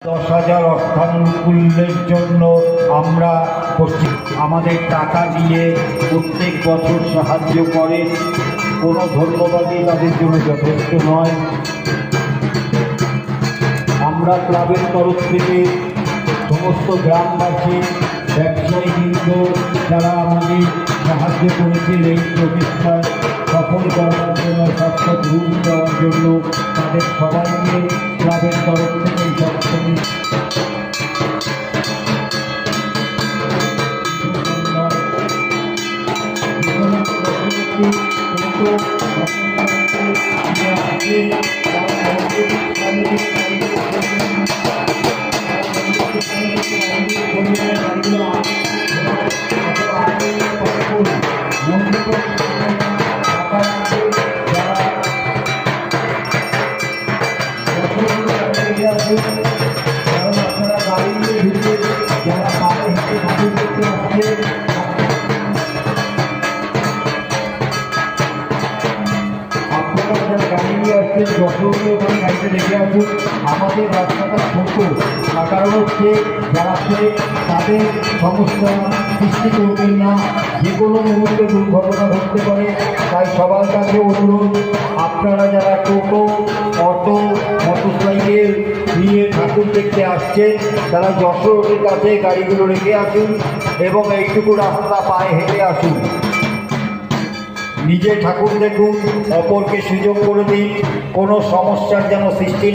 10,000 অর্থানুকূল্যের জন্য আমরা আমাদের টাকা দিয়ে প্রত্যেক বছর সাহায্য করে। কোনো ধন্যবাদই তাদের জন্য যথেষ্ট নয়। আমরা ক্লাবের তরফ থেকে সমস্ত গ্রামবাসী, ব্যবসায়ীবৃন্দ যারা আমাদের সাহায্য করেছে এই প্রতিষ্ঠায় সফল করার জন্য, স্বাস্থ্য গ্রুপ দেওয়ার জন্য, তাদের সবাইকে ক্লাবের তরফ থেকে সবসময় গাড়িতে রেখে আসুন। আমাদের রাস্তাটা ছোট, তার কারণ হচ্ছে যারা তাদের সমস্যা সৃষ্টি করবেন না, যে কোনো মুহূর্তে দুর্ঘটনা ঘটতে পারে। তাই সবার কাছে অনুরোধ, আপনারা যারা টোটো, অটো, মোটরসাইকেল নিয়ে ঠাকুর দেখতে আসছেন তারা যশোর রোডের কাছে গাড়িগুলো রেখে আসুন এবং এইটুকু রাস্তা পায়ে হেঁটে আসুন। নিজে ঠাকুর দেখুন, অপরকে সুযোগ করে দিন, কোনো সমস্যার যেন সৃষ্টি